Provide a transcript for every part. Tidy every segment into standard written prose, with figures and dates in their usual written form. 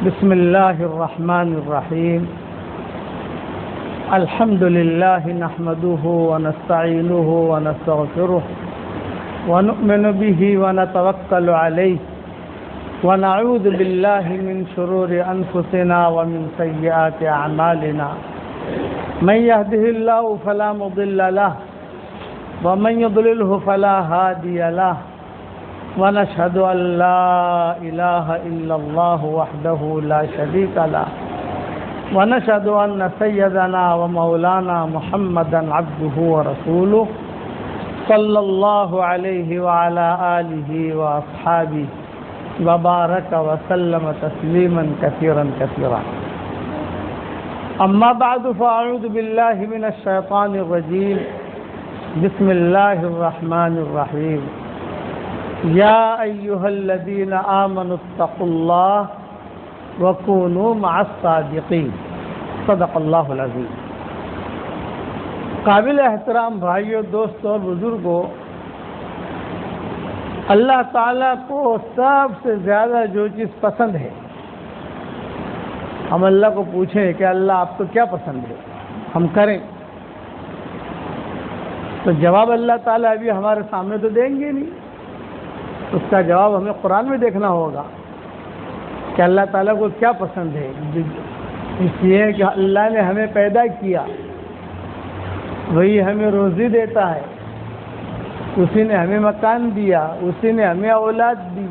بسم الله الرحمن الرحيم. الحمد لله نحمده ونستعينه ونستغفره ونؤمن به ونتوكل عليه ونعوذ بالله من شرور أنفسنا ومن سيئات أعمالنا. من يهده الله فلا مضل له ومن يضلله فلا هادي له. ونشهد أن لا إله إلا الله وحده لا شريك له. ونشهد أن سيدنا ومولانا محمدا عبده ورسوله صلى الله عليه وعلى آله وأصحابه وبارك وسلم تسليما كثيرا كثيرا. أما بعد فأعوذ بالله من الشيطان الرجيم. بسم الله الرحمن الرحيم. يا أيها الذين آمنوا اتقوا الله وكونوا مع الصادقين. صدق اللہ العظیم. قابل احترام بھائیوں، دوستوں اور بزرگوں، اللہ تعالیٰ کو سب سے زیادہ جو چیز پسند ہے، ہم اللہ کو پوچھیں کہ اللہ آپ کو کیا پسند ہے، ہم کریں، تو جواب اللہ تعالیٰ ابھی ہمارے سامنے تو دیں گے نہیں. اس کا جواب ہمیں قرآن میں دیکھنا ہوگا کہ اللہ تعالیٰ کو کیا پسند ہے. اس لیے کہ اللہ نے ہمیں پیدا کیا، وہی ہمیں روزی دیتا ہے، اسی نے ہمیں مکان دیا، اسی نے ہمیں اولاد دی،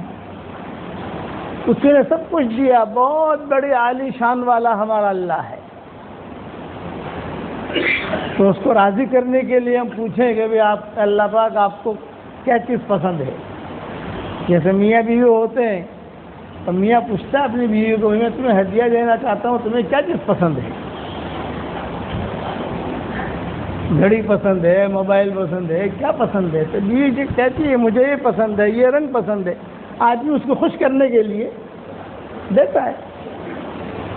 اسی نے سب کچھ دیا. بہت بڑی عالی شان والا ہمارا اللہ ہے. تو اس کو راضی کرنے کے لیے ہم پوچھیں کہ بھئی آپ اللہ پاک آپ کو کیا چیز پسند ہے. جیسے میاں بیوی ہوتے ہیں تو میاں پوچھتا ہے اپنی بیوی کو، میں تمہیں ہدیہ دینا چاہتا ہوں، تمہیں کیا چیز پسند ہے؟ گھڑی پسند ہے، موبائل پسند ہے، کیا پسند ہے؟ تو بیوی کہتی ہے مجھے یہ پسند ہے، یہ رنگ پسند ہے. آدمی اس کو خوش کرنے کے لیے دیتا ہے.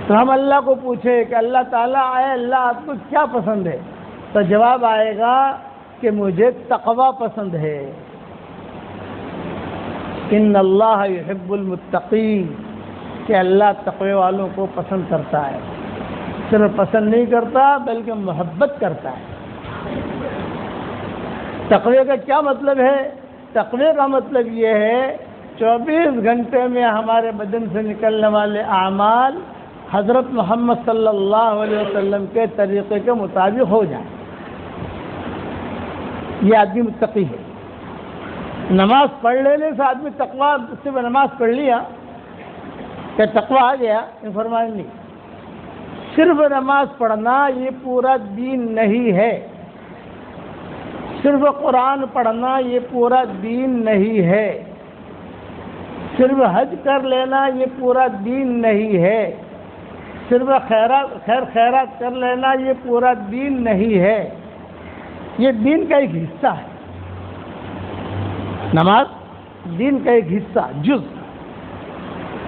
تو ہم اللہ کو پوچھے کہ اللہ تعالیٰ آئے اللہ آپ کو کیا پسند ہے، تو جواب آئے گا کہ مجھے تقوی پسند ہے. ان اللہ یحب المتقین، کہ اللہ تقوی والوں کو پسند کرتا ہے. صرف پسند نہیں کرتا بلکہ محبت کرتا ہے. تقوی کا کیا مطلب ہے؟ تقوی کا مطلب یہ ہے 24 گھنٹے میں ہمارے بدن سے نکلنے والے اعمال حضرت محمد صلی اللہ علیہ وسلم کے طریقے کے مطابق ہو جائیں. یہ آدمی متقی ہے. نماز پڑھ لینے سے آدمی تقوی سے نماز پڑھ لیا کہ تقوی آ گیا، فرمایا نہیں. صرف نماز پڑھنا یہ پورا دین نہیں ہے. صرف قرآن پڑھنا یہ پورا دین نہیں ہے. صرف حج کر لینا یہ پورا دین نہیں ہے. صرف خیرات کر لینا یہ پورا دین نہیں ہے. یہ دین کا ایک حصہ ہے. نماز دین کا ایک حصہ، جز.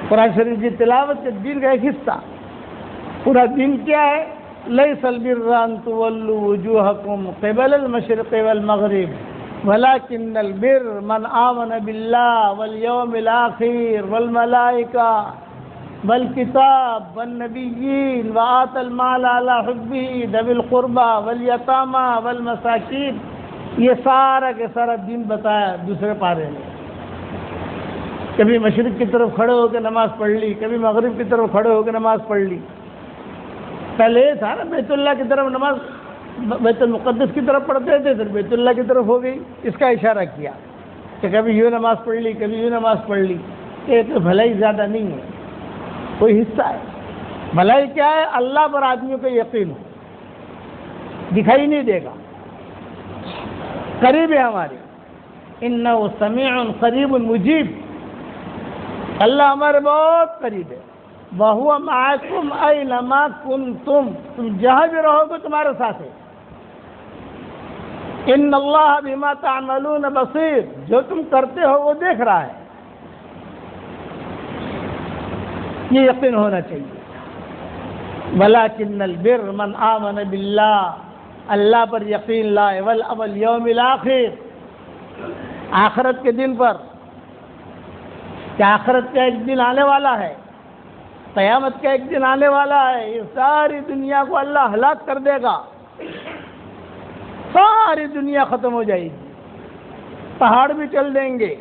قرآن شریف کی تلاوت کے دین کا ایک حصہ. پورا دین کیا ہے؟ لیس البر ان تولوا وجوہکم قبل المشرق والمغرب ولکن البر من آمن باللہ والیوم الآخر والملائکہ والکتاب والنبیین وآت المال علی حبہ ذوی القربى والیتامى والمساکین. یہ سارا کے سارا دین بتایا دوسرے پارے میں. کبھی مشرق کی طرف کھڑے ہو کے نماز پڑھ لی، کبھی مغرب کی طرف کھڑے ہو کے نماز پڑھ لی. پہلے یہ تھا نا بیت اللہ کی طرف نماز، بیت المقدس کی طرف پڑھتے تھے، پھر بیت اللہ کی طرف ہو گئی. اس کا اشارہ کیا کہ کبھی یوں نماز پڑھ لی، کبھی یوں نماز پڑھ لی. یہ تو بھلائی زیادہ نہیں ہے، کوئی حصہ ہے. بھلائی کیا ہے؟ اللہ پر آدمیوں کا یقین ہو. دکھائی نہیں دے گا، قریب ہے ہمارے. انہ سمیع قریب مجیب. اللہ ہمارے بہت قریب ہے. وَهُوَ مَعَكُمْ أَيْنَمَا كُنْتُمْ. تم جہاں بھی رہو گے تمہارے ساتھ ہے. ان اللہ بما تعملون بصیر. جو تم کرتے ہو وہ دیکھ رہا ہے. یہ یقین ہونا چاہیے. وَلَكِنَّ الْبِرَّ مَنْ آمَنَ بِاللَّهِ. اللہ پر یقین لائے، والیوم الآخر. آخرت کے دن پر، کہ آخرت کا ایک دن آنے والا ہے. قیامت کا ایک دن آنے والا ہے، یہ ساری دنیا کو اللہ ہلاک کر دے گا، ساری دنیا ختم ہو جائے گی، پہاڑ بھی چل دیں گے،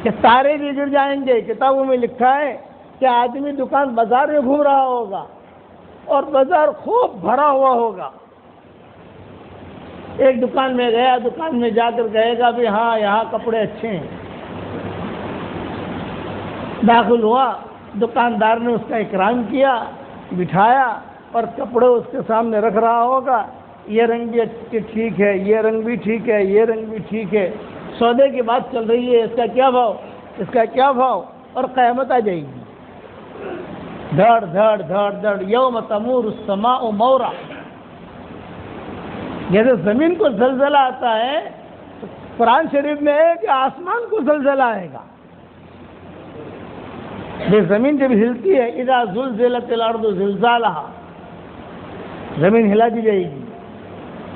کہ تارے بھی گر جائیں گے۔ کتابوں میں لکھا ہے کہ آدمی دکان بازار میں گھوم رہا ہوگا اور بازار خوب بھرا ہوا ہوگا، ایک دکان میں گیا، دکان میں جا کر کہے گا بھی ہاں یہاں کپڑے اچھے ہیں، داخل ہوا، دکاندار نے اس کا اکرام کیا، بٹھایا اور کپڑے اس کے سامنے رکھ رہا ہوگا، یہ رنگ بھی ٹھیک ہے، یہ رنگ بھی ٹھیک ہے، یہ رنگ بھی ٹھیک ہے، سودے کی بات چل رہی ہے، اس کا کیا بھاؤ، اس کا کیا بھاؤ، اور قیامت آ جائے گی، دھڑ دھڑ دھڑ دھڑ، یوم تمور السماء مورا۔ جیسے زمین کو زلزلہ آتا ہے، قرآن شریف میں ہے کہ آسمان کو زلزلہ آئے گا۔ یہ زمین جب ہلتی ہے، اذا زلزلت الارض زلزالہا، زمین ہلا دی جائے گی،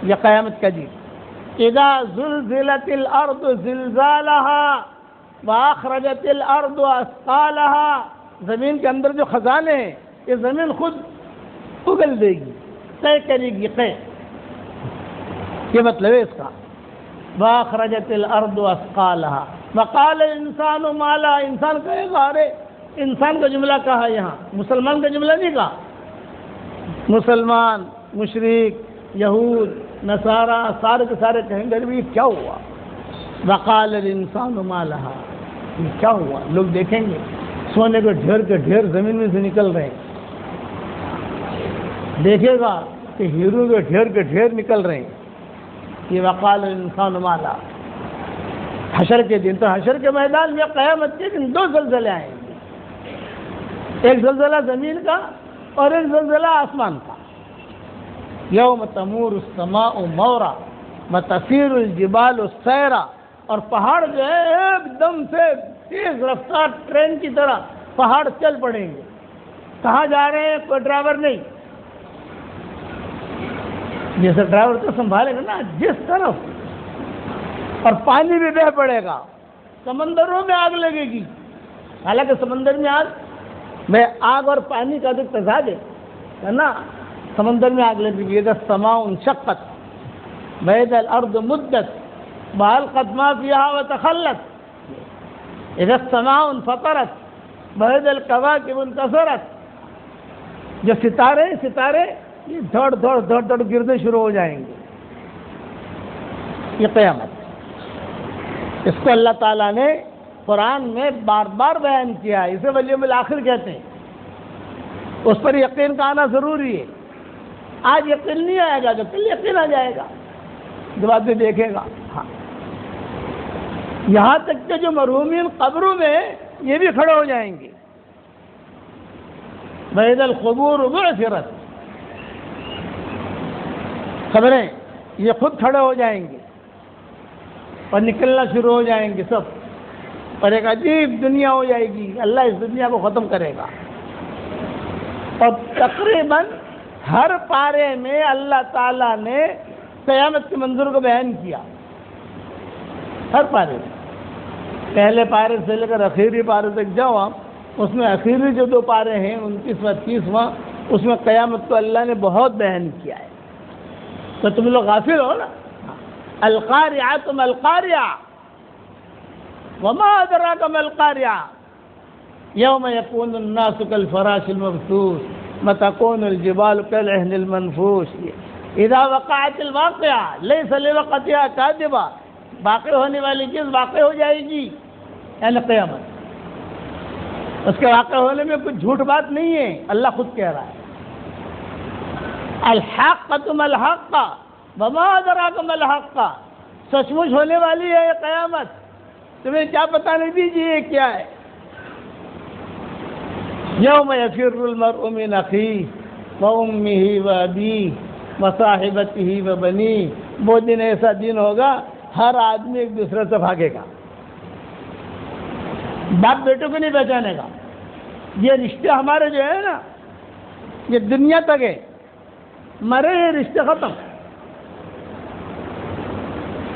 یہ قیامت کا دن۔ اذا زلزلت الارض زلزالہا واخرجت الارض اثقالہا، زمین کے اندر جو خزانے ہیں یہ زمین خود اگل دے گی، طے کرے گی، طے، یہ مطلب ہے اس کا۔ واخرجت الارض اثقالہا وقال الانسان ما لہا، انسان کہے گا، ارے انسان کا جملہ کہا یہاں، مسلمان کا جملہ نہیں کہا، مسلمان، مشرک، یہود، نصارہ، سارے کے سارے کہیں گے بھی کیا ہوا، وقال الانسان ما لہا، یہ کیا ہوا، لوگ دیکھیں گے سونے کے ڈھیر زمین میں سے نکل رہے ہیں، دیکھے گا کہ ہیرو کے ڈھیر نکل رہے ہیں، یہ وقال الانسان ما لہا۔ حشر کے دن، تو حشر کے میدان میں قیامت کے دن دو زلزلے آئیں گے، ایک زلزلہ زمین کا اور ایک زلزلہ آسمان کا۔ یوم تمور السماء مورا وتسیر الجبال سیرا، اور پہاڑ جو ہے ایک دم سے تیز رفتار ٹرین کی طرح پہاڑ چل پڑیں گے، کہاں جا رہے ہیں کوئی ڈرائیور نہیں، جیسے ڈرائیور تو سنبھالے گا نا جس طرف، اور پانی بھی بہہ پڑے گا، سمندروں میں آگ لگے گی، حالانکہ سمندر میں آگ اور پانی کا جو تضاد ہے نا، سمندر میں آگ لگے گی۔ اذا السماء انشقت واذا الارض مدت والقت ما فيها وتخلت، اذا السماء انفطرت واذا الكواكب انتثرت، جو ستارے یہ دھڑ دھڑ گرنے شروع ہو جائیں گے، یہ قیامت۔ اس کو اللہ تعالیٰ نے قرآن میں بار بار بیان کیا ہے، اسے والیوم الآخر کہتے ہیں، اس پر یقین کا آنا ضروری ہے۔ آج یقین نہیں آئے گا تو کل یقین آ جائے گا، جب آدمی دیکھے گا۔ ہاں، یہاں تک کہ جو مرحومین قبروں میں یہ بھی کھڑے ہو جائیں گے، وَإِذَا الْقُبُورُ بُعْثِرَتْ، قبریں یہ خود کھڑے ہو جائیں گے اور نکلنا شروع ہو جائیں گے سب، اور ایک عجیب دنیا ہو جائے گی، اللہ اس دنیا کو ختم کرے گا۔ اور تقریباً ہر پارے میں اللہ تعالیٰ نے قیامت کے منظر کو بیان کیا، ہر پارے میں، پہلے پارے سے لے کر آخری پارے تک جاؤ آپ، اس میں آخری جو دو پارے ہیں 29واں 30واں، اس میں قیامت کو اللہ نے بہت بیان کیا ہے، تو تم لوگ غافل ہو نا۔ القاریعۃ ما القاریعہ وما ادراک ما القاریعہ یوم یکون الناس کالفراش المبثوث وتکون الجبال کالعہن المنفوش، اذا وقعت الواقعہ لیس لوقعتها کاذبہ، واقع ہونے والی چیز واقع ہو جائے گی، یعنی قیامت، اس کے واقع ہونے میں کچھ جھوٹ بات نہیں ہے، اللہ خود کہہ رہا ہے۔ الحاقۃ ما الحاقہ وما ادراک ما الحاقہ، سچ مچ ہونے والی ہے یہ قیامت، تمہیں کیا پتہ نہیں دیجیے کیا ہے۔ یوم یفر المرء من اخیہ وامہ وابیہ وصاحبتہ وبنیہ، وہ دن ایسا دن ہوگا ہر آدمی ایک دوسرے سے بھاگے گا، باپ بیٹوں کو نہیں پہچانے گا، یہ رشتے ہمارے جو ہے نا یہ دنیا تک ہے، مرے یہ رشتے ختم،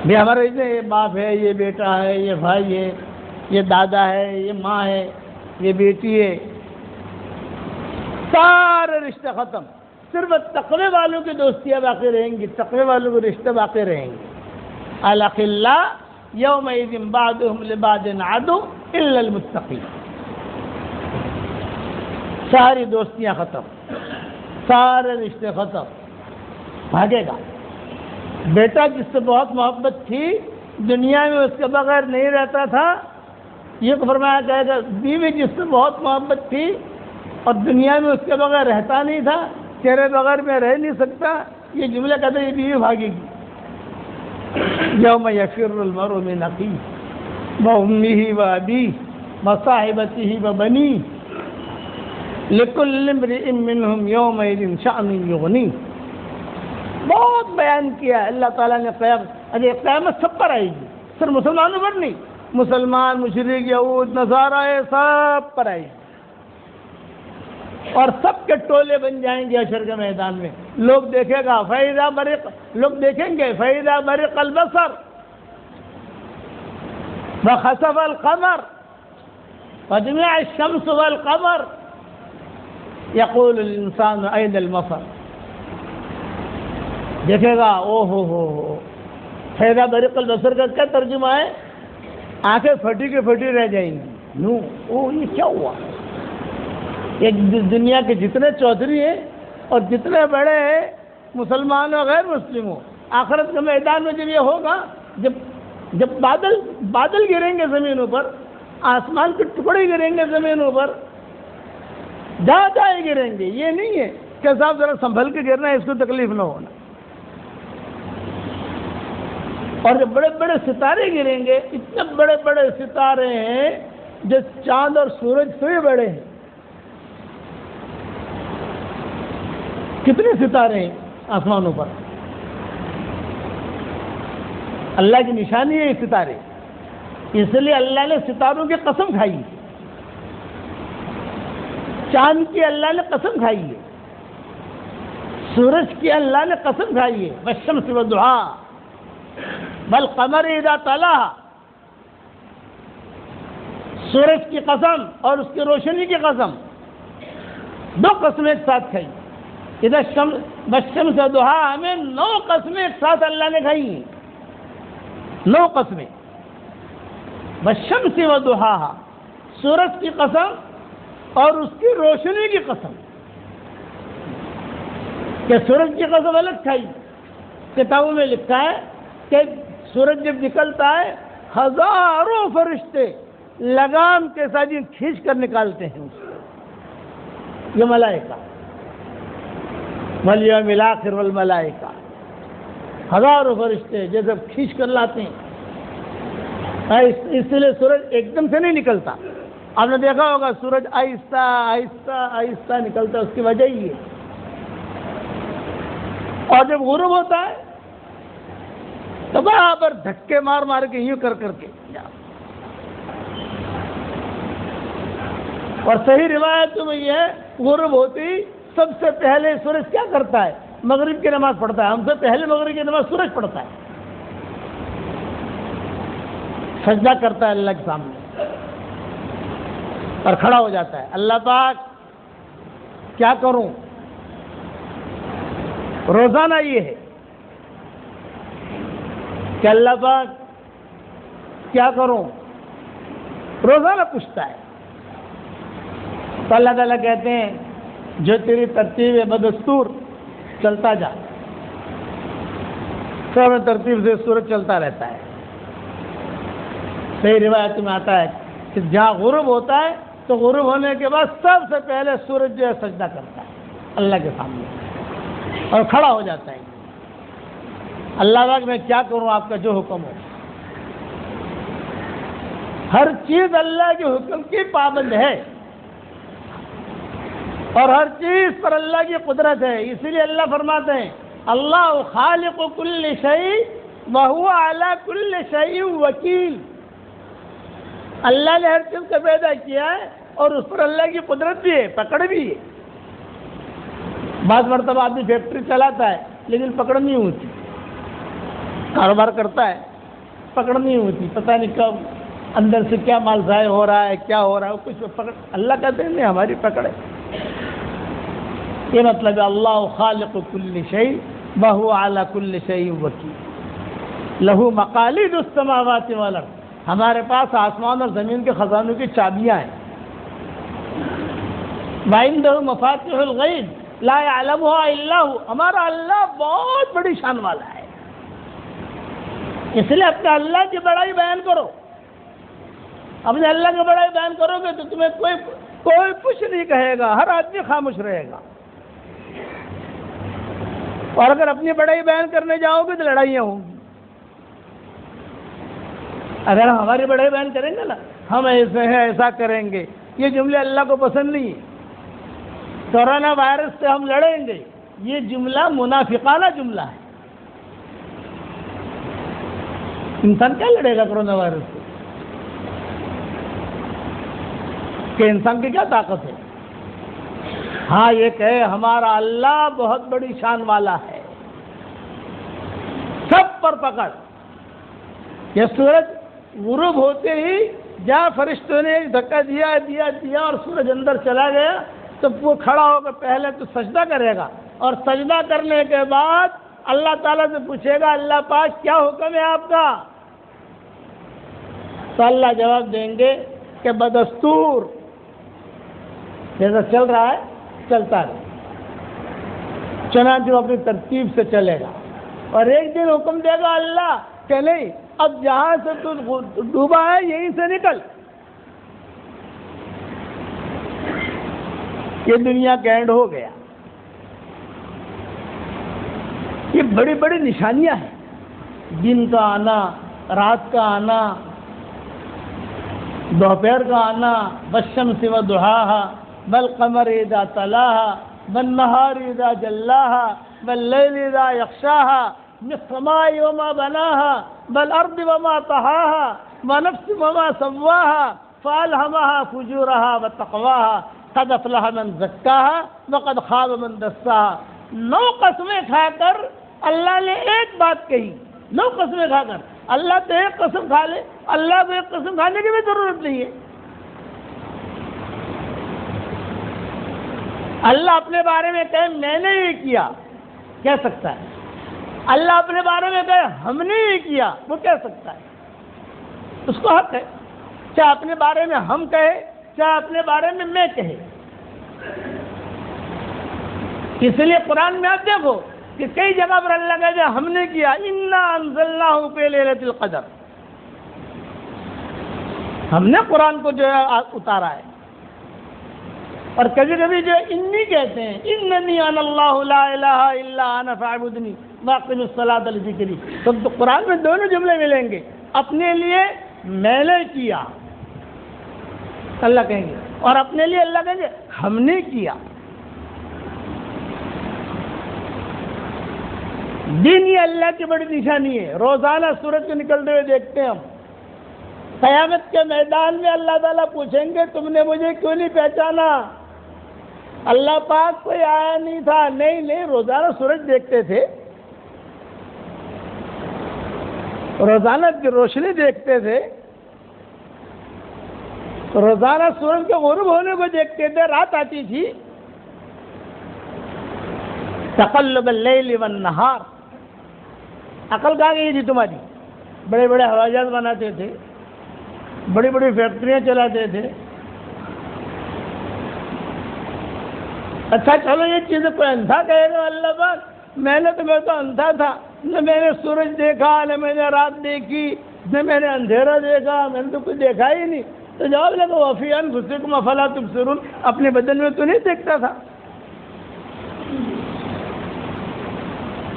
بھی ہمارے یہ باپ ہے، یہ بیٹا ہے، یہ بھائی ہے، یہ دادا ہے، یہ ماں ہے، یہ بیٹی ہے، سارے رشتے ختم، صرف تقوی والوں کی دوستیاں باقی رہیں گی، تقوی والوں کے رشتے باقی رہیں گے. الاخلاء یومئذ بعضهم لبعض عدو الا المتقین. ساری دوستیاں ختم، سارے رشتے ختم، بھاگے گا. بیٹا جس سے بہت محبت تھی، دنیا میں اس کے بغیر نہیں رہتا تھا، یہ فرمایا جائے گا. بیوی جس سے بہت محبت تھی اور دنیا میں اس کے بغیر رہتا نہیں تھا، تیرے بغیر میں رہ نہیں سکتا، یہ جملہ کہتے یہ بیوی بھاگے گی. یوم یفر المرء من اخیہ وامہ وابیہ وصاحبتہ وبنیہ لکل امرئ منہم یومئذ شأن یغنیہ. بہت بیان کیا اللہ تعالیٰ نے. قیامت سب پر آئے گی، صرف مسلمانوں پر نہیں، مسلمان، مشرک، یہود، نصارہ، سب پر آئے گی. اور سب کے ٹولے بن جائیں گے حشر کے میدان میں. لوگ دیکھے گا فَإِذَا بَرِقَ، لوگ دیکھیں گے فَإِذَا بَرِقَ الْبَصَرُ وَخَسَفَ الْقَمَرُ وَجُمِعَ الشَّمْسُ وَالْقَمَرُ يَقُولُ الْإِنسَانُ أَيْنَ الْمَفَرُ. دیکھے گا او ہو. فَإِذَا بَرِقَ الْبَصَرُ کا کیا ترجمہ ہے؟ آنکھیں پھٹی کی پھٹی رہ جائیں گی. یہ کیا ہوا؟ یہ دنیا کے جتنے چودھری ہیں اور جتنے بڑے ہیں، مسلمان و غیر مسلم ہو، آخرت کے میدان میں جب یہ ہوگا، جب بادل گریں گے زمینوں پر، آسمان کے ٹکڑے گریں گے زمینوں پر، جائے گریں گے. یہ نہیں ہے کہ صاحب ذرا سنبھل کے گرنا ہے، اس کو تکلیف نہ ہونا. اور جب بڑے بڑے ستارے گریں گے، اتنے بڑے بڑے ستارے ہیں جو چاند اور سورج سے بھی بڑے ہیں. کتنے ستارے ہیں آسمانوں پر؟ اللہ کی نشانی ہے یہ ستارے. اس لیے اللہ نے ستاروں کی قسم کھائی ہے، چاند کی اللہ نے قسم کھائی ہے، سورج کی اللہ نے قسم کھائی ہے. والشمس وضحاها والقمر اذا تلاها. سورج کی قسم اور اس کی روشنی کی قسم، دو قسمیں ایک ساتھ کھائی. ادھر والشمس وضحاها ہمیں 9 قسمیں ایک ساتھ اللہ نے کھائی ہیں. 9 قسمیں. والشمس وضحاها، سورج کی قسم اور اس کی روشنی کی قسم. کہ سورج کی قسم الگ کھائی. کتابوں میں لکھا ہے کہ سورج جب نکلتا ہے، ہزاروں فرشتے لگام کے ساتھ کھینچ کر نکالتے ہیں اس کو. یہ ملائکہ، والیوم الآخر والملائکہ، ہزاروں فرشتے جیسے کھینچ کر لاتے ہیں. اس لیے سورج ایک دم سے نہیں نکلتا. آپ نے دیکھا ہوگا سورج آہستہ آہستہ آہستہ نکلتا ہے، اس کی وجہ ہی ہے. اور جب غروب ہوتا ہے تو برابر دھکے مار مار کے یوں کر کے. اور صحیح روایتوں میں یہ ہے، غروب ہوتی سب سے پہلے سورج کیا کرتا ہے؟ مغرب کی نماز پڑھتا ہے. ہم سے پہلے مغرب کی نماز سورج پڑھتا ہے، سجدہ کرتا ہے اللہ کے سامنے اور کھڑا ہو جاتا ہے. اللہ پاک کیا کروں؟ روزانہ یہ ہے کہ اللہ پاک کیا کروں، روزانہ پوچھتا ہے. تو اللہ تعالیٰ کہتے ہیں جو تیری ترتیب ہے بدستور چلتا جا. سب ترتیب سے سورج چلتا رہتا ہے. صحیح روایت میں آتا ہے کہ جہاں غروب ہوتا ہے تو غروب ہونے کے بعد سب سے پہلے سورج جو ہے سجدہ کرتا ہے اللہ کے سامنے اور کھڑا ہو جاتا ہے. اللہ پاک میں کیا کروں، آپ کا جو حکم ہو. ہر چیز اللہ کے حکم کی پابند ہے اور ہر چیز پر اللہ کی قدرت ہے. اسی لیے اللہ فرماتے ہیں اللہ خالق کل شیء وہو علی کل شیء وکیل. اللہ نے ہر چیز کو پیدا کیا ہے اور اس پر اللہ کی قدرت بھی ہے، پکڑ بھی ہے. بعض مرتبہ آدمی فیکٹری چلاتا ہے لیکن پکڑ نہیں ہوتی، کاروبار کرتا ہے پکڑ نہیں ہوتی، پتہ نہیں کب اندر سے کیا مال ضائع ہو رہا ہے، کیا ہو رہا ہے، کچھ پکڑ. اللہ کہتے ہیں نہیں، ہماری پکڑ ہے. یہ مطلب ہے اللہ خالق کل شیء وہو علی کل شیء وکیل، لہو مقالید السماوات والارض، ہمارے پاس آسمان اور زمین کے خزانوں کی چابیاں ہیں۔ وعندہ مفاتیح الغیب لا یعلمها الا هو، ہمارا اللہ بہت بڑی شان والا ہے، اس لیے اپنے اللہ کی بڑائی بیان کرو۔ اپنے اللہ کی بڑائی بیان کرو گے تو تمہیں کوئی کچھ نہیں کہے گا، ہر آدمی خاموش رہے گا، اور اگر اپنی بڑائی بیان کرنے جاؤ گے تو لڑائیاں ہوں گی۔ اگر ہم ہماری بڑائی بیان کریں گے نا، ہم ایسے ہیں، ایسا کریں گے، یہ جملے اللہ کو پسند نہیں ہے۔ کورونا وائرس سے ہم لڑیں گے، یہ جملہ منافقانہ جملہ ہے۔ انسان کیا لڑے گا کورونا وائرس سے؟ کہ انسان کی کیا طاقت ہے؟ ہاں یہ کہ ہمارا اللہ بہت بڑی شان والا ہے، سب پر پکڑ۔ یہ سورج غروب ہوتے ہی جہاں فرشتوں نے ایک دھکا دیا اور سورج اندر چلا گیا تو وہ کھڑا ہو کر پہلے تو سجدہ کرے گا، اور سجدہ کرنے کے بعد اللہ تعالیٰ سے پوچھے گا اللہ پاک کیا حکم ہے آپ کا؟ تو اللہ جواب دیں گے کہ بدستور جیسا چل رہا ہے چلتا رہے، چنانچہ وہ اپنی ترتیب سے چلے گا، اور ایک دن حکم دے گا اللہ کہ نہیں، اب جہاں سے تو ڈوبا ہے یہیں سے نکل۔ یہ دنیا کا اینڈ ہو گیا۔ یہ بڑی بڑی نشانیاں ہیں، دن کا آنا، رات کا آنا، دوپہر کا آنا، والشمس وضحاها والقمر اذا تلاها والنهار اذا جلاها والليل اذا يغشاها والسماء وما بناها والارض وما طحاها ونفس وما سواها فالهمها فجورها وتقواها قد افلح من زکاها وقد خاب من دساها۔ 9 قسمیں کھا کر اللہ نے ایک بات کہی، 9 قسمیں کھا کر۔ اللہ تو ایک قسم کھا لے، اللہ کو ایک قسم کھانے کی بھی ضرورت نہیں ہے۔ اللہ اپنے بارے میں کہے میں نے یہ کیا، کہہ سکتا ہے۔ اللہ اپنے بارے میں کہے ہم نے یہ کیا، وہ کہہ سکتا ہے، اس کو حق ہے، چاہے اپنے بارے میں ہم کہے چاہے اپنے بارے میں کہے۔ اس لیے قرآن میں آپ دیکھو کہ کئی جگہ پر اللہ کہتے ہیں ہم نے کیا، انا انزلناہ فی لیلۃ القدر، ہم نے قرآن کو جو ہے اتارا ہے۔ اور کبھی کبھی جو انی کہتے ہیں، اننی انا اللہ لا الہ الا انا فاعبدنی واقم الصلاۃ لذکری، تو قرآن میں دونوں جملے ملیں گے، اپنے لیے میں نے کیا اللہ کہیں گے، اور اپنے لیے اللہ کہیں گے ہم نے کیا۔ دین یہ اللہ کی بڑی نشانی ہے، روزانہ سورج کو نکلتے ہوئے دیکھتے ہیں ہم۔ قیامت کے میدان میں اللہ تعالیٰ پوچھیں گے تم نے مجھے کیوں نہیں پہچانا؟ اللہ پاک کوئی آیا نہیں تھا، نہیں روزانہ سورج دیکھتے تھے، روزانہ کی روشنی دیکھتے تھے، روزانہ سورج کے غروب ہونے کو دیکھتے تھے، رات آتی تھی۔ تقلب اللیل والنہار، عقل کہاں گئی تھی تمہاری؟ بڑے بڑے ہوائی جہاز بناتے تھے، بڑی بڑی فیکٹریاں چلاتے تھے۔ اچھا چلو یہ چیزیں کوئی اندھا کہے گا اللہ پاک میں تو اندھا تھا، نہ میں نے سورج دیکھا، نہ میں نے رات دیکھی، نہ میں نے اندھیرا دیکھا، میں نے تو کچھ دیکھا ہی نہیں۔ تو جواب لگا وفی انفسکم افلا تبصرون، اپنے بدن میں تو نہیں دیکھتا تھا۔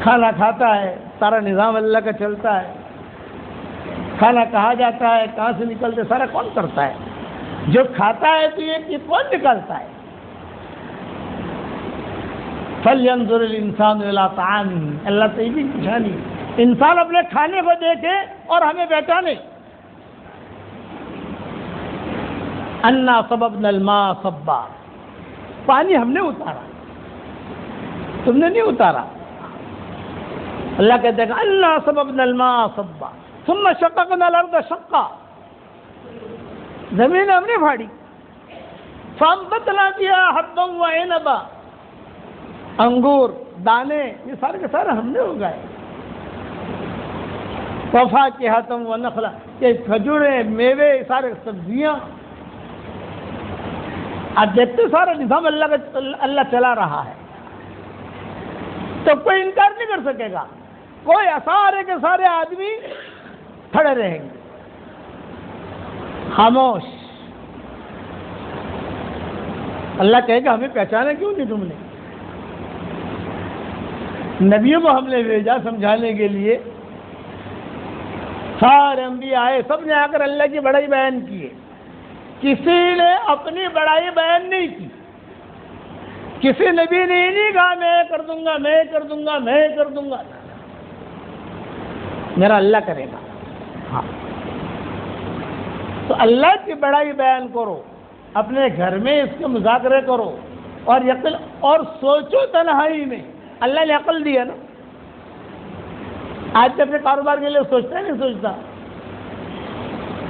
کھانا کھاتا ہے، سارا نظام اللہ کا چلتا ہے، کھانا کہا جاتا ہے، کہاں سے نکلتے سارا کون کرتا ہے؟ جو کھاتا ہے تو یہ کون نکالتا ہے؟ فَلْيَنظُرِ الْإِنسَانُ إِلَىٰ طَعَامِهِ، اللہ سے بھی نشانی، انسان اپنے کھانے کو دیکھے اور ہمیں پہچانے۔ اَنَّا صَبَبْنَا الْمَاءَ صَبًّا، پانی ہم نے اتارا، تم نے نہیں اتارا۔ اللہ کہتے ہیں اَنَّا صَبَبْنَا الْمَاءَ صَبًّا ثُمَّ شَقَقْنَا الْأَرْضَ شَقًّا، زمین ہم نے پھاڑی، فَأَنبَتْنَا فِيهَا حَبًّا وَعِنَبًا، انگور، دانے، یہ سارے کے سارے ہم نے اگائے. وفاکہۃ ونخلا، یہ کھجوریں، میوے، سارے سبزیاں. آپ دیکھتے سارا نظام اللہ چلا رہا ہے، تو کوئی انکار نہیں کر سکے گا. کوئی سارے کے سارے آدمی کھڑے رہیں گے خاموش. اللہ کہے گا ہمیں پہچانا کیوں نہیں تم نے؟ نبیوں کو ہم نے بھیجا سمجھانے کے لیے. سارے انبیاء آئے، سب نے آ کر اللہ کی بڑائی بیان کی ہے. کسی نے اپنی بڑائی بیان نہیں کی. کسی نبی نے نہیں کہا میں کر دوں گا، میں کر دوں گا، میں کر دوں گا. میرا اللہ کرے گا. ہاں، تو اللہ کی بڑائی بیان کرو، اپنے گھر میں اس کے مذاکرے کرو، اور سوچو تنہائی میں. اللہ نے عقل دیا نا. آج اپنے کاروبار کے لیے سوچتا ہے نہیں سوچتا؟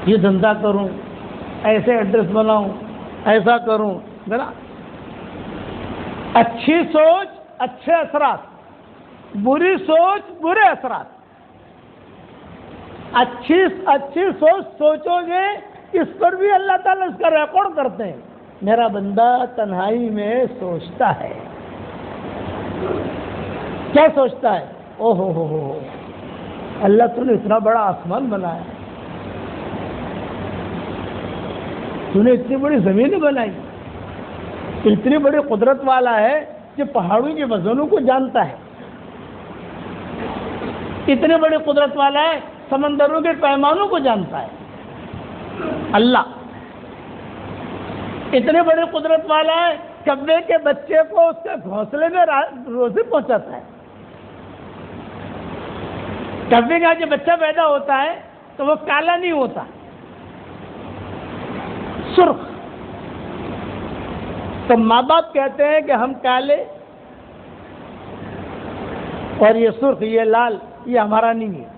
یہ دھندا کروں، ایسے ایڈریس بناؤں، ایسا کروں. ذرا اچھی سوچ اچھے اثرات، بری سوچ برے اثرات. اچھی سوچ سوچو گے، اس پر بھی اللہ تعالیٰ اس کا ریکارڈ کرتے ہیں. میرا بندہ تنہائی میں سوچتا ہے. کیا سوچتا ہے؟ او ہو اللہ تو نے اتنا بڑا آسمان بنایا، تو نے اتنی بڑی زمین بنائی، اتنی بڑی قدرت والا ہے کہ پہاڑوں کے وزنوں کو جانتا ہے. اتنی بڑی قدرت والا ہے، سمندروں کے پیمانوں کو جانتا ہے. اللہ اتنے بڑے قدرت والا ہے، کبے کے بچے کو اس کے گھونسلے میں روزی پہنچاتا ہے. کبے کا جو بچہ پیدا ہوتا ہے تو وہ کالا نہیں ہوتا، سرخ. تو ماں باپ کہتے ہیں کہ ہم کالے اور یہ سرخ، یہ لال، یہ ہمارا نہیں ہے،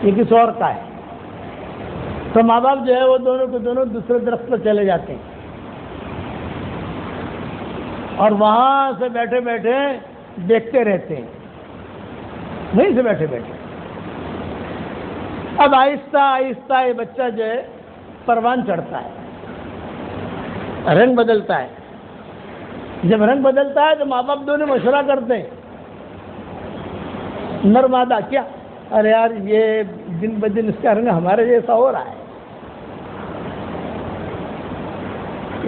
یہ کسی اور کا ہے. تو ماں باپ جو ہے وہ دونوں کے دونوں دوسرے درخت پر چلے جاتے ہیں اور وہاں سے بیٹھے بیٹھے دیکھتے رہتے ہیں، وہیں سے بیٹھے بیٹھے. اب آہستہ آہستہ یہ بچہ جو ہے پروان چڑھتا ہے، رنگ بدلتا ہے. جب رنگ بدلتا ہے تو ماں باپ دونوں مشورہ کرتے ہیں، نر مادہ کیا، ارے یار یہ دن بدن اس کا رنگ ہمارے جیسا ہو رہا ہے،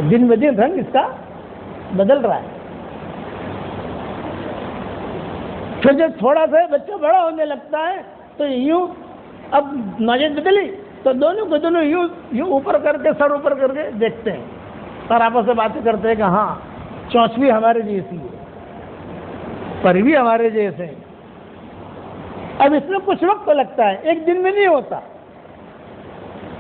دن بدن رنگ اس کا بدل رہا ہے. پھر جب تھوڑا سا بچہ بڑا ہونے لگتا ہے تو یوں اب نوعیت بدلی تو دونوں کو دونوں یوں اوپر کر کے، سر اوپر کر کے دیکھتے ہیں اور آپس میں باتیں کرتے ہیں کہ ہاں چونچ بھی ہمارے جیسی ہے، پر بھی ہمارے جیسے ہیں. اب اس میں کچھ وقت لگتا ہے، ایک دن میں نہیں ہوتا.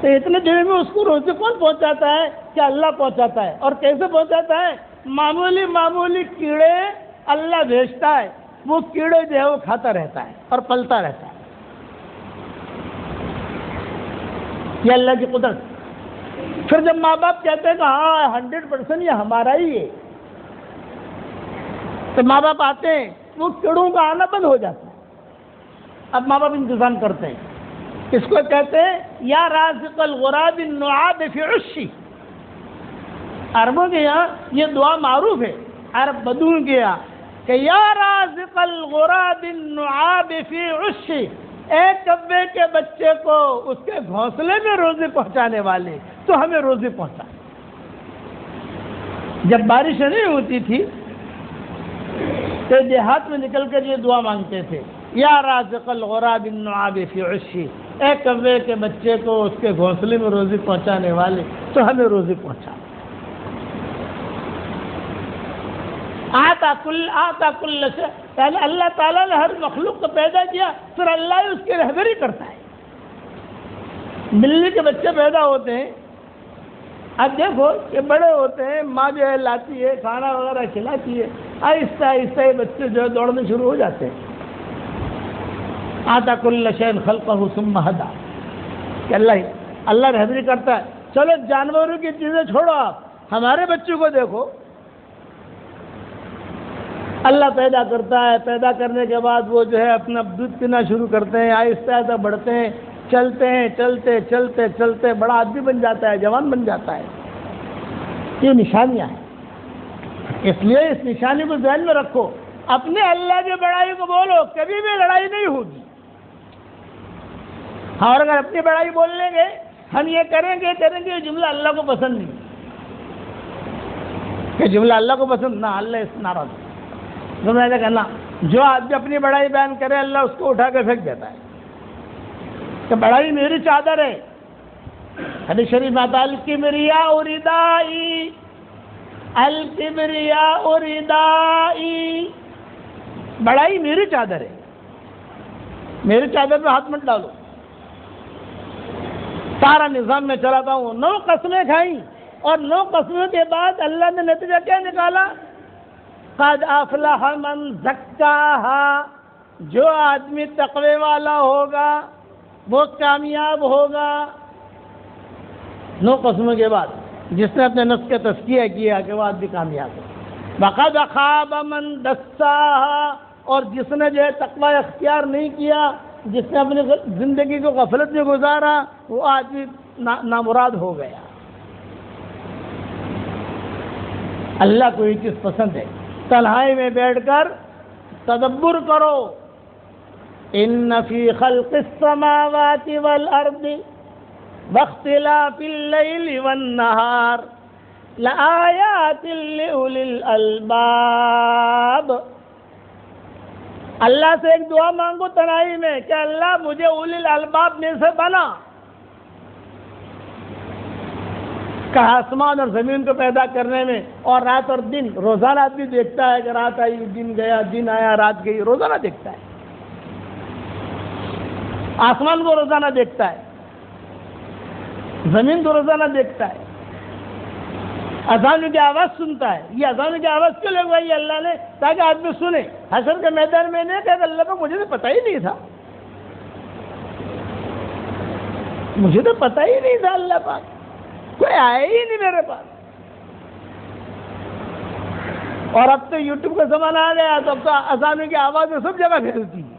تو اتنے دن میں اس کو روزی کون پہنچاتا ہے؟ کیا اللہ پہنچاتا ہے. اور کیسے پہنچاتا ہے؟ معمولی کیڑے اللہ بھیجتا ہے. وہ کیڑے جو ہے وہ کھاتا رہتا ہے اور پلتا رہتا ہے. یہ اللہ کی قدرت. پھر جب ماں باپ کہتے ہیں کہ ہاں 100% یہ ہمارا ہی ہے، تو ماں باپ آتے ہیں، وہ کیڑوں کا آنا بند ہو جاتا ہے. اب ماں باپ انتظام کرتے ہیں. اس کو کہتے ہیں یا رازق الغراب النعاب فی عشی. عربوں کے یہاں یہ دعا معروف ہے، عرب بدون کے یہاں، کہ یا رازق الغراب النعاب فی عشی، اے کبے کے بچے کو اس کے گھونسلے میں روزی پہنچانے والے، تو ہمیں روزی پہنچا. جب بارش نہیں ہوتی تھی تو دیہات میں نکل کر یہ دعا مانگتے تھے، یا رازق الغراب النعاب فی عشی، اے کبے کے بچے کو اس کے گھونسلے میں روزی پہنچانے والے، تو ہمیں روزی پہنچا. آتا کل سے، پہلے اللہ تعالیٰ نے ہر مخلوق کو پیدا کیا، پھر اللہ اس کی رہبری کرتا ہے. بلی کے بچے پیدا ہوتے ہیں، اب دیکھو کہ بڑے ہوتے ہیں، ماں جو ہے لاتی ہے، کھانا وغیرہ کھلاتی ہے، آہستہ آہستہ یہ بچے جو ہے دوڑنے شروع ہو جاتے ہیں. آتا کل شیء خلقہ ثم ہدی، کہ اللہ رہبری کرتا ہے. چلو جانوروں کی چیزیں چھوڑو، آپ ہمارے بچوں کو دیکھو، اللہ پیدا کرتا ہے، پیدا کرنے کے بعد وہ جو ہے اپنا دودھ پینا شروع کرتے ہیں، آہستہ آہستہ بڑھتے ہیں، چلتے ہیں، چلتے چلتے چلتے بڑا آدمی بن جاتا ہے، جوان بن جاتا ہے۔ یہ نشانیاں ہیں، اس لیے اس نشانی کو ذہن میں رکھو، اپنے اللہ کی بڑائی کو بولو، کبھی بھی لڑائی نہیں ہوگی۔ اور اگر اپنی بڑائی بول لیں گے، ہم یہ کریں گے یہ جملہ اللہ کو پسند نہیں، کہ جملہ اللہ کو پسند نہ، اللہ اس ناراض ہے۔ تو میں نے کہنا جو آدمی اپنی بڑائی بیان کرے اللہ اس کو اٹھا کے پھینک دیتا ہے کہ بڑائی میری چادر ہے۔ حدیث شریف میں آتا ہے الکبریاء ردائی، الکبریاء ردائی، بڑائی میری چادر ہے، میری چادر پہ ہاتھ مت ڈالو۔ سارا نظام میں چلاتا ہوں، 9 قسمیں کھائیں اور 9 قسموں کے بعد اللہ نے نتیجہ کیا نکالا؟ قد افلح من زکاہا، جو آدمی تقوی والا ہوگا وہ کامیاب ہوگا۔ 9 قسموں کے بعد جس نے اپنے نفس کا تزکیہ کیا کہ وہ آدمی کامیاب ہے۔ وقد خاب من دساہا، اور جس نے جو ہے تقوی اختیار نہیں کیا، جس نے اپنی زندگی کو غفلت میں گزارا، وہ آدمی نامراد ہو گیا۔ اللہ کو یہ چیز پسند ہے، تنہائی میں بیٹھ کر تدبر کرو۔ ان فی خلق السماوات والارض واختلاف اللیل والنہار لآیات لأولی الالباب۔ اللہ سے ایک دعا مانگو تنہائی میں کہ اللہ مجھے اولی الالباب میں سے بنا۔ کہا آسمان اور زمین کو پیدا کرنے میں، اور رات اور دن روزانہ آدمی دیکھتا ہے کہ رات آئی دن گیا، دن آیا رات گئی، روزانہ دیکھتا ہے۔ آسمان کو روزانہ دیکھتا ہے، زمین کو روزانہ دیکھتا ہے، اذان کی آواز سنتا ہے۔ یہ اذان کی آواز کیوں لگوائی اللہ نے؟ تاکہ آدمی سنے۔ حشر کے میدان میں نہیں کہ اللہ کو مجھے تو پتہ ہی نہیں تھا، مجھے تو پتہ ہی نہیں تھا، اللہ پاک کوئی آئے ہی نہیں میرے پاس۔ اور اب تو یوٹیوب کا زمانہ آ گیا، تو اب تو اذان کی آوازیں سب جگہ پھیلتی ہیں۔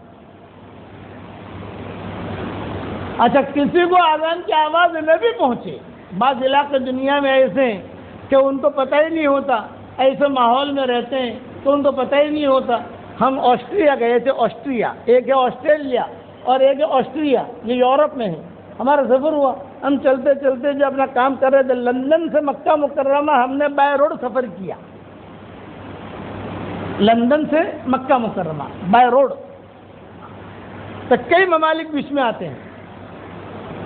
اچھا، کسی کو اذان کی آواز نہ بھی پہنچے، بعض علاقے دنیا میں ایسے ہیں کہ ان کو پتہ ہی نہیں ہوتا، ایسے ماحول میں رہتے ہیں تو ان کو پتہ ہی نہیں ہوتا۔ ہم آسٹریا گئے تھے، آسٹریا، ایک ہے آسٹریلیا اور ایک ہے آسٹریا، یہ یورپ میں ہے۔ ہمارا سفر ہوا، ہم چلتے چلتے جو اپنا کام کر رہے تھے، لندن سے مکہ مکرمہ ہم نے بائی روڈ سفر کیا، لندن سے مکہ مکرمہ بائی روڈ۔ تو کئی ممالک بیچ میں آتے ہیں،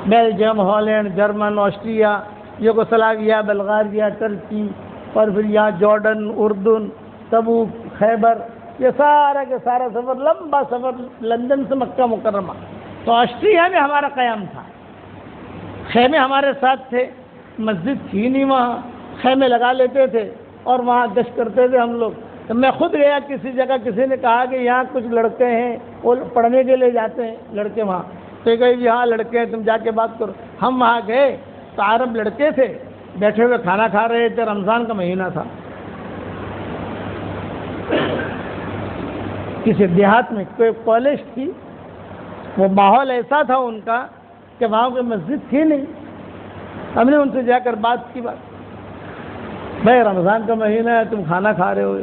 Belgium, Holland, German, Austria, Yugoslavia, Bulgaria, ترکی، اور پھر یہاں جارڈن، اردن، تبوک، خیبر، یہ سارا کے سارا سفر، لمبا سفر لندن سے مکہ مکرمہ۔ تو آسٹریا میں ہمارا قیام تھا، خیمے ہمارے ساتھ تھے، مسجد تھی نہیں وہاں، خیمے لگا لیتے تھے اور وہاں گشت کرتے تھے ہم لوگ۔ تو میں خود گیا کسی جگہ، کسی نے کہا کہ یہاں کچھ لڑکے ہیں وہ پڑھنے کے لیے جاتے ہیں لڑکے وہاں، تو کہے یہاں لڑکے ہیں تم جا کے بات کرو۔ ہم وہاں گئے تو عرب لڑکے تھے بیٹھے ہوئے کھانا کھا رہے تھے، رمضان کا مہینہ تھا۔ کسی دیہات میں کوئی کالج تھی، وہ ماحول ایسا تھا ان کا کہ وہاں کوئی مسجد تھی نہیں۔ ہم نے ان سے جا کر بات کی، بھائی رمضان کا مہینہ ہے تم کھانا کھا رہے ہو؟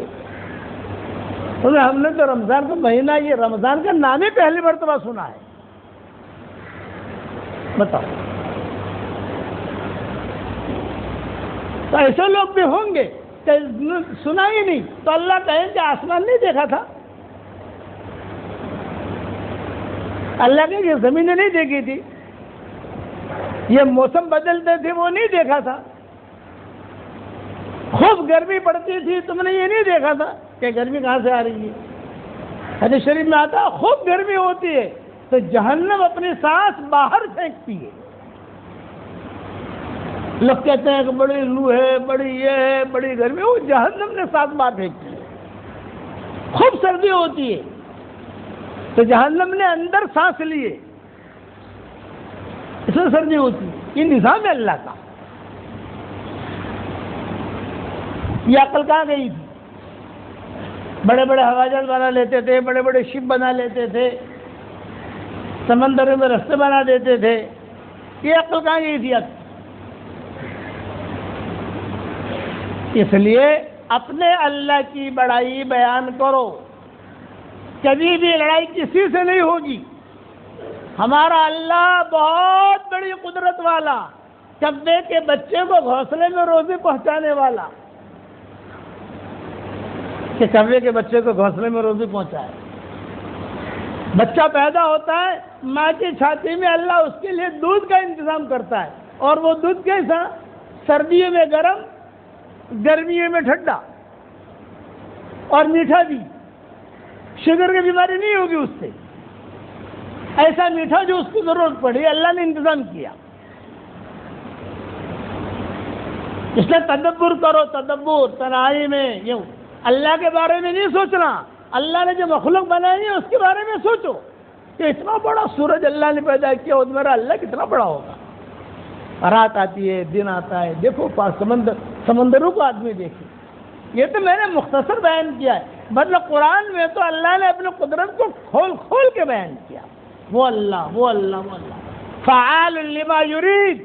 ہم نے تو رمضان کا مہینہ، یہ رمضان کا نام ہی پہلی مرتبہ سنا ہے، بتاؤ۔ تو ایسے لوگ بھی ہوں گے کہ سنا ہی نہیں، تو اللہ کہیں کہ آسمان نہیں دیکھا تھا، اللہ کہ یہ زمینیں نہیں دیکھی تھی، یہ موسم بدلتے تھے وہ نہیں دیکھا تھا، خوب گرمی پڑتی تھی تم نے یہ نہیں دیکھا تھا کہ گرمی کہاں سے آ رہی ہے۔ حدیث شریف میں آتا خوب گرمی ہوتی ہے تو جہنم اپنی سانس باہر پھینکتی ہے۔ لوگ کہتے ہیں کہ بڑی لو ہے، بڑی یہ ہے، بڑی گرمی، وہ جہنم نے سانس باہر پھینکتی ہے۔ خوب سردی ہوتی ہے تو جہنم نے اندر سانس لیے، اس میں سردی ہوتی ہے۔ یہ نظام ہے اللہ کا۔ یہ عقل کہاں گئی تھی؟ بڑے بڑے ہوائی جہاز بنا لیتے تھے، بڑے بڑے شپ بنا لیتے تھے، سمندر میں رستے بنا دیتے تھے. یہ عقل کہاں گئی تھی؟ اس لیے اپنے اللہ کی بڑائی بیان کرو. کبھی بھی لڑائی کسی سے نہیں ہوگی. ہمارا اللہ بہت بڑی قدرت والا، کبے کے بچے کو گھونسلے میں روزی پہنچانے والا، کہ کبے کے بچے کو گھونسلے میں روزی پہنچائے. بچہ پیدا ہوتا ہے، ماں کی چھاتی میں اللہ اس کے لیے دودھ کا انتظام کرتا ہے. اور وہ دودھ کیسا؟ سردیوں میں گرم، گرمیوں میں ٹھنڈا، اور میٹھا بھی. شوگر کی بیماری نہیں ہوگی اس سے. ایسا میٹھا جو اس کی ضرورت پڑی اللہ نے انتظام کیا. اس لیے تدبر کرو، تدبر تنہائی میں. یوں اللہ کے بارے میں نہیں سوچنا، اللہ نے جو مخلوق بنائی ہے اس کے بارے میں سوچو کہ اتنا بڑا سورج اللہ نے پیدا کیا اور میرا اللہ کتنا بڑا ہوگا. رات آتی ہے، دن آتا ہے، دیکھو سمندروں کو آدمی دیکھے. یہ تو میں نے مختصر بیان کیا ہے، مطلب قرآن میں تو اللہ نے اپنے قدرت کو کھول کھول کے بیان کیا. وہ اللہ، وہ اللہ، وہ اللہ فعال لما یرید،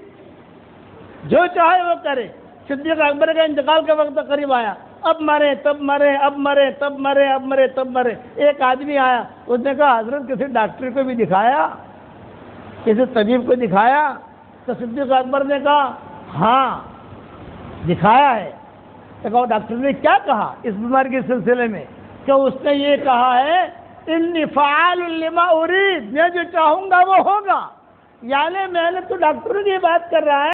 جو چاہے وہ کرے. صدیق اکبر کا انتقال کے وقت قریب آیا، اب مرے تب مرے، اب مرے تب مرے، اب مرے تب مرے. ایک آدمی آیا، اس نے کہا حضرت کسی ڈاکٹر کو بھی دکھایا، کسی طبیب کو دکھایا؟ تو صدیق اکبر نے کہا ہاں دکھایا ہے. تو کہا ڈاکٹر نے کیا کہا اس بیماری کے سلسلے میں؟ کہ اس نے یہ کہا ہے انی فعال لما ارید، میں جو چاہوں گا وہ ہوگا. یعنی میں نے تو ڈاکٹر کی بات کر رہا ہے